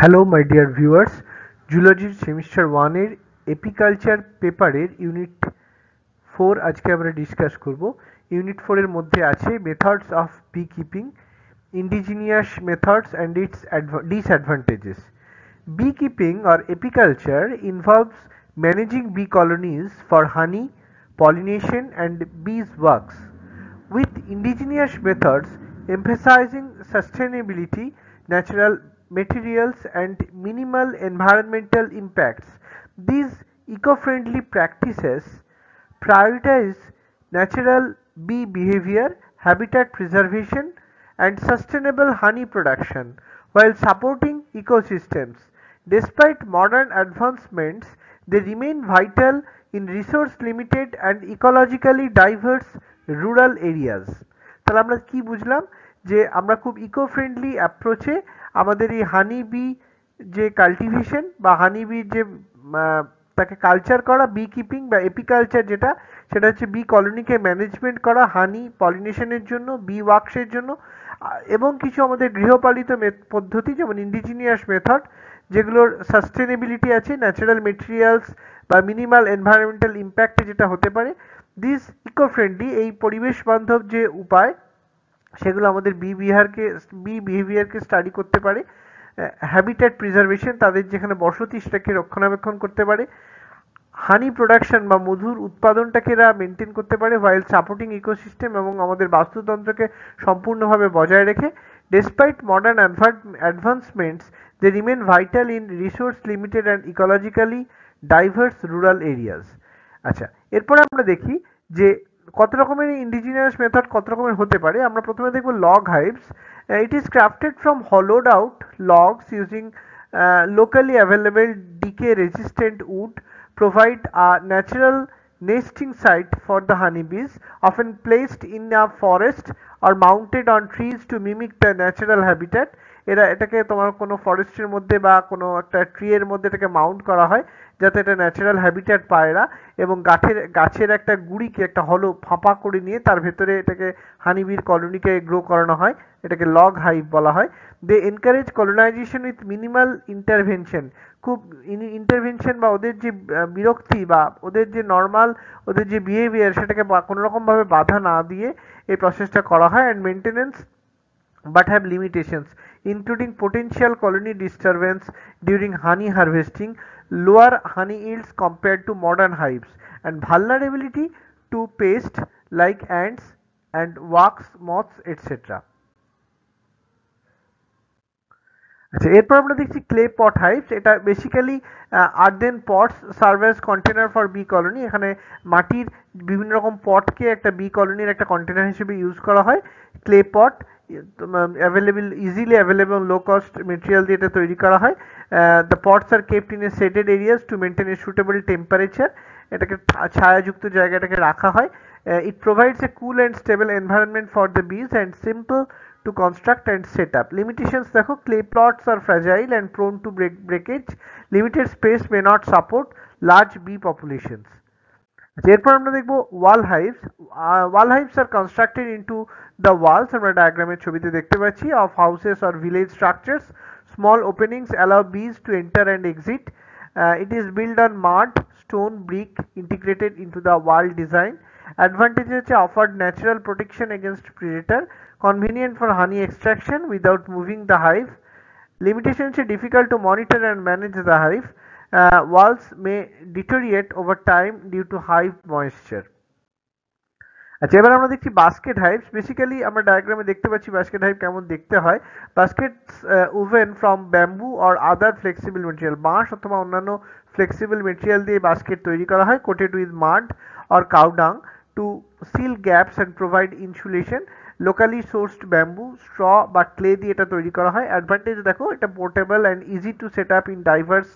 Hello my dear viewers, জুলজির semester ওয়ানের apiculture পেপারের ইউনিট 4 আজকে আমরা ডিসকাস করব। ইউনিট 4 এর মধ্যে আছে methods of beekeeping, indigenous methods and its disadvantages. Beekeeping or apiculture involves managing bee colonies for honey, pollination and beeswax, with indigenous methods emphasizing sustainability, natural materials and minimal environmental impacts. These eco-friendly practices prioritize natural bee behavior, habitat preservation and sustainable honey production while supporting ecosystems. Despite modern advancements, they remain vital in resource-limited and ecologically diverse rural areas. তাহলে আমরা কি বুঝলাম যে আমরা খুব eco friendly অ্যাপ্রোচে আমাদের এই হানি B যে কাল্টিভেশন বা হানি বি যে তাকে কালচার করা, বি কিপিং বা এপিকালচার যেটা, সেটা হচ্ছে বি কলোনিকে ম্যানেজমেন্ট করা হানি পলিনেশনের জন্য, বি ওয়াক্সের জন্য, এবং কিছু আমাদের গৃহপালিত পদ্ধতি যেমন ইন্ডিজিনিয়াস মেথড যেগুলোর সাস্টেনেবিলিটি আছে, ন্যাচারাল মেটেরিয়ালস বা মিনিমাল এনভায়রনমেন্টাল ইম্প্যাক্টে যেটা হতে পারে। দিস ইকো ফ্রেন্ডলি এই পরিবেশ বান্ধব যে উপায় সেগুলো আমাদের বি বিহেভিয়ারকে স্টাডি করতে পারে, হ্যাবিটেট প্রিজার্ভেশন তাদের যেখানে বসতি সেটাকে রক্ষণাবেক্ষণ করতে পারে, হানি প্রোডাকশন বা মধুর উৎপাদনটাকে এরা মেনটেন করতে পারে হোয়াইল সাপোর্টিং ইকোসিস্টেম এবং আমাদের বাস্তুতন্ত্রকে সম্পূর্ণভাবে বজায় রেখে। Despite modern advancements they remain vital in resource limited and ecologically diverse rural areas. আচ্ছা, এরপরে আমরা দেখি যে কত রকমের ইন্ডিজিনিয়াস মেথড কত রকমের হতে পারে। আমরা প্রথমে দেখব log hives. It is crafted from hollowed out logs using locally available decay resistant wood, provide a natural nesting site for the honeybees, often placed in a forest or mounted on trees to mimic the natural habitat. এরা এটাকে তোমার কোনো ফরেস্টের মধ্যে বা কোনো একটা tree এর মধ্যে এটাকে মাউন্ট করা হয় যাতে এটা ন্যাচারাল হ্যাবিট্যাট পায় এরা, এবং গাছের একটা গুঁড়িকে একটা হলো ফাঁপা করে নিয়ে তার ভেতরে এটাকে হানিবির কলোনিকে গ্রো করানো হয়। এটাকে লগ হাইভ বলা হয়। They encourage colonisation with minimal intervention. খুব ইন্টারভেনশন বা ওদের যে বিরক্তি বা ওদের যে নর্মাল ওদের যে বিহেভিয়ার সেটাকে কোনো রকমভাবে বাধা না দিয়ে এই প্রসেসটা করা হয়। And maintenance but have limitations including potential colony disturbance during honey harvesting, lower honey yields compared to modern hives, and vulnerability to pests like ants and wax moths etc. আচ্ছা, এরপর আমরা দেখছি ক্লে পট হাইভস। এটা basically earthen pots serve as container for bee colony. এখানে মাটির বিভিন্ন রকম পটকে একটা বি কলোনির একটা কন্টেনার হিসেবে ইউজ করা হয়। Clay pot easily available low cost material দিয়ে এটা তৈরি করা হয়। The pots are kept in a shaded areas to maintain a suitable temperature. এটাকে ছায়াযুক্ত জায়গাটাকে রাখা হয়। It provides a cool and stable environment for the bees and simple to construct and set up. Limitations দেখো, clay plots are fragile and prone to breakage. Limited space may not support large bee populations. এরপর আমরা দেখব ওয়াল হাইভস। ওয়াল হাইভস আর constructed into the walls, আমরা ডায়াগ্রামের ছবিতে দেখতে পাচ্ছি, of houses or village structures. Small openings allow bees to enter and exit. It is built on mud, stone, brick integrated into the wall design. Advantages হচ্ছে offered natural protection against predator, convenient for honey extraction without moving the hive. Limitation হচ্ছে difficult to monitor and manage the hive. Walls may deteriorate over time due to hive moisture. আচ্ছা, এবার আমরা দেখছি basket হাইভস। Basically আমরা ডায়াগ্রামে দেখতে পাচ্ছি basket hive কেমন দেখতে হয়। Vazquez woven from bamboo or other flexible material, বাঁশ অথবা অন্যান্য ফ্লেক্সিবল মেটেরিয়াল দিয়ে বাস্কেট তৈরি করা হয়, coated with mud or cow dung to seal gaps and provide insulation. Locally sourced bamboo, straw বা ক্লে দিয়ে এটা তৈরি করা হয়। অ্যাডভান্টেজ দেখো, এটা portable and easy to set up in diverse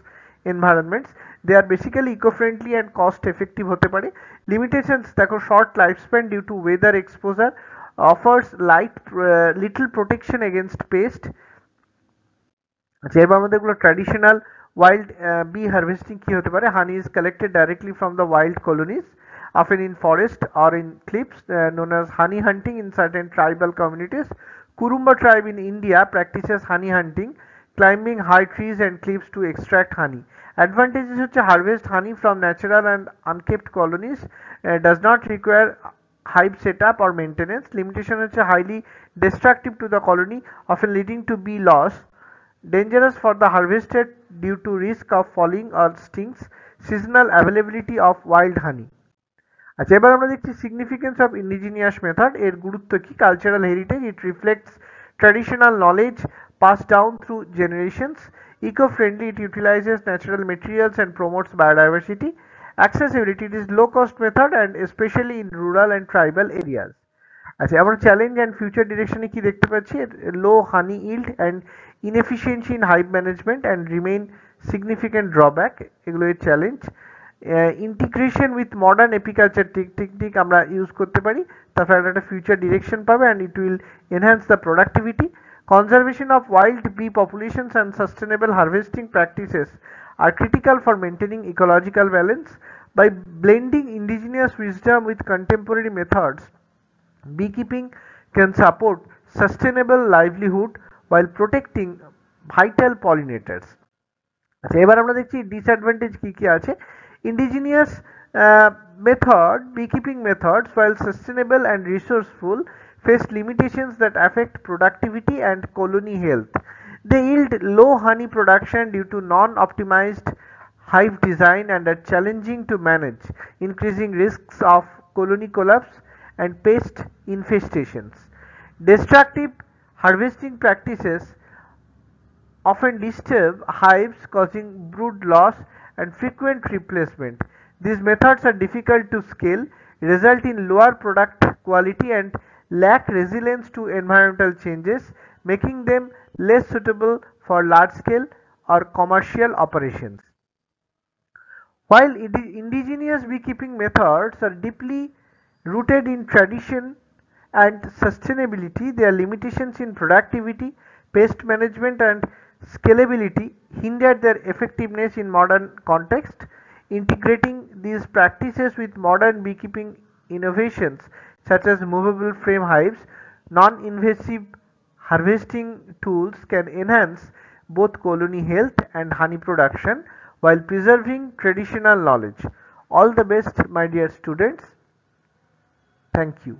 environments. They are basically eco friendly and cost effective হতে পারে। লিমিটেশনস দেখো, short life span due to weather exposure, offers little protection against pest. আচ্ছা, এবার আমাদের এগুলো traditional wild B harvesting কি হতে পারে। হানি is collected directly from the wild colonies, often in forest or in cliffs, known as honey hunting in certain tribal communities. Kurumba tribe in India practices honey hunting, climbing high trees and cliffs to extract honey. Advantages হচ্ছে harvest honey from natural and unkept colonies, does not require hive setup or maintenance. Limitation হচ্ছে highly destructive to the colony, often leading to bee loss. Dangerous for the harvested due to risk of falling or stings. Seasonal availability of wild honey. আচ্ছা, এবার আমরা দেখছি significance of indigenous method. এর গুরুত্ব কি? Cultural heritage, it reflects traditional knowledge passed down through generations. Eco-friendly, it utilizes natural materials and promotes biodiversity. Accessibility, it is low cost method and especially in rural and tribal areas. আচ্ছা, আমরা challenge and future ডিরেকশনে কি দেখতে পাচ্ছি? Low honey yield and inefficiency in hive management and remain significant drawback, এগুলো এর challenge. Integration with modern apiculture technique আমরা use করতে পারি, তারপরে একটা ফিউচার ডিরেকশন পাবে and it will enhance the productivity. Conservation of wild bee populations and sustainable harvesting practices are critical for maintaining ecological balance. By blending indigenous wisdom with contemporary methods, beekeeping can support sustainable livelihood while protecting vital pollinators. আচ্ছা, এবার আমরা দেখছি disadvantage কি কি আছে। Indigenous beekeeping methods, while sustainable and resourceful, face limitations that affect productivity and colony health. They yield low honey production due to non-optimized hive design and are challenging to manage, increasing risks of colony collapse and pest infestations. Destructive harvesting practices often disturb hives, causing brood loss and frequent replacement. These methods are difficult to scale, result in lower product quality and lack resilience to environmental changes, making them less suitable for large-scale or commercial operations. While indigenous beekeeping methods are deeply rooted in tradition and sustainability, their limitations in productivity, pest management and scalability hinder their effectiveness in modern context. Integrating these practices with modern beekeeping innovations such as movable frame hives, non-invasive harvesting tools can enhance both colony health and honey production while preserving traditional knowledge. All the best, my dear students. Thank you.